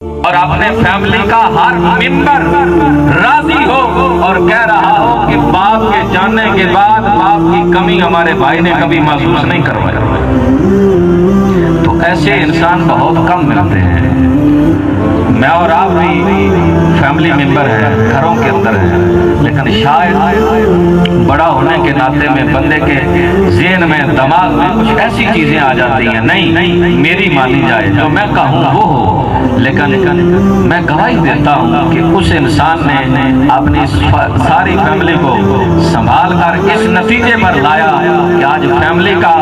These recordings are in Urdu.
اور اپنے فیملی کا ہر ممبر راضی ہو اور کہہ رہا ہو کہ باپ کے جاننے کے بعد باپ کی کمی ہمارے بھائی نے کبھی محسوس نہیں کروایا. تو ایسے انسان بہت کم ملتے ہیں. میں اور آپ بھی فیملی ممبر ہیں، گھروں کے اندر ہیں، لیکن شاید بڑا ہونے کے ناطے میں بندے کے ذہن میں دماغ میں کچھ ایسی چیزیں آ جاتی ہیں، نہیں میری مانی جائے، جو میں کہوں وہ ہو. لیکن میں گواہی دیتا ہوں کہ اس انسان نے اپنی ساری فیملی کو سنبھال کر اس نتیجے پر لایا کہ آج فیملی کا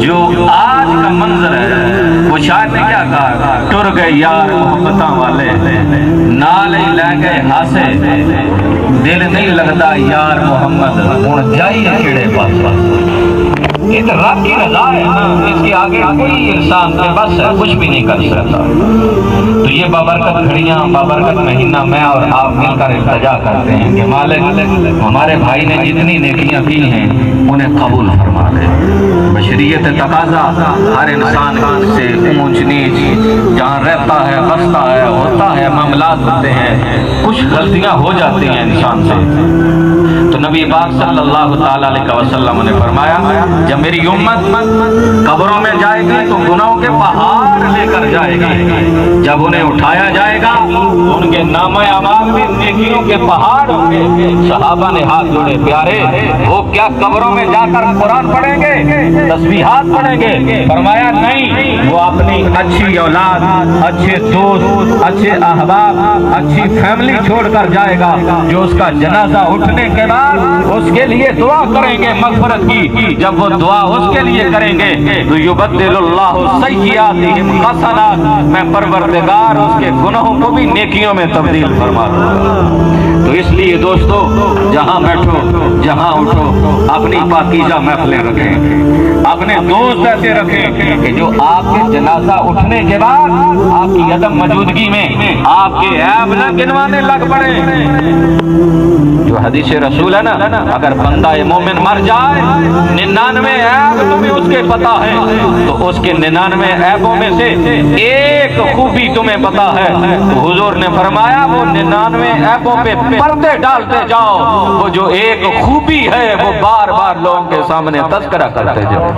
جو آج کا منظر ہے وہ شاید نے کیا کہا، ٹر گئے یار محبتاں والے نال ہی لے گئے ہاسے، دل نہیں لگتا یار محمد ہن جائیے کیڑے پاس. یہ تو رب کی رضا ہے نا، اس کے آگے کوئی انسان کے بس ہے کچھ بھی نہیں کر سکتا. تو یہ بابرکت گھڑیاں، بابرکت مہینہ میں اور آپ مل کر التجا کرتے ہیں کہ مالک ہمارے بھائی نے جتنی نیکیاں کی ہیں انہیں قبول فرما دے. بشریت تقاضا ہر انسان سے اونچ نیچ جہاں رہتا ہے، بستا ہے، ہوتا ہے، معاملات ہوتے ہیں، کچھ غلطیاں ہو جاتی ہیں انسان سے. تو نبی پاک صلی اللہ تعالیٰ علیہ وسلم نے فرمایا جب میری امت قبروں میں جائے گی تو گناہوں کے پہاڑ لے کر جائے گی، جب انہیں اٹھایا جائے گا ان کے نامہ اعمال میں نیکیوں کے پہاڑ ہوں گے. صحابہ نے ہاتھ جوڑے، پیارے وہ کیا قبروں میں جا کر قرآن پڑھیں گے، تسبیحات پڑھیں گے؟ فرمایا نہیں، وہ اپنی اچھی اولاد، اچھے دوست، اچھے احباب، اچھی فیملی چھوڑ کر جائے گا جو اس کا جنازہ اٹھنے کے بعد اس کے لیے دعا کریں گے مغفرت کی. جب وہ دعا اس کے لیے کریں گے تو یبدل اللہ سیئاتہم حسنات، میں پروردگار اس کے گناہوں کو بھی نیکیوں میں تبدیل فرما دوں گا. تو اس لیے دوستو جہاں بیٹھو، جہاں اٹھو، اپنی پاکیزہ محفلیں رکھیں، اپنے دوست ایسے رکھیں کہ جو آپ کے جنازہ اٹھنے کے بعد آپ کی عدم موجودگی میں آپ کے عیب نہ گنوانے لگ پڑے. جو حدیث رسول ہے نا، اگر بندہ مومن مر جائے 99 عیب تمہیں اس کے پتا ہے تو اس کے 99 عیبوں میں سے ایک خوبی تمہیں پتا ہے تو حضور نے فرمایا وہ 99 عیبوں پہ پردے ڈالتے جاؤ، وہ جو ایک خوبی ہے وہ بار بار لوگوں کے سامنے تذکرہ کرتے جاؤ.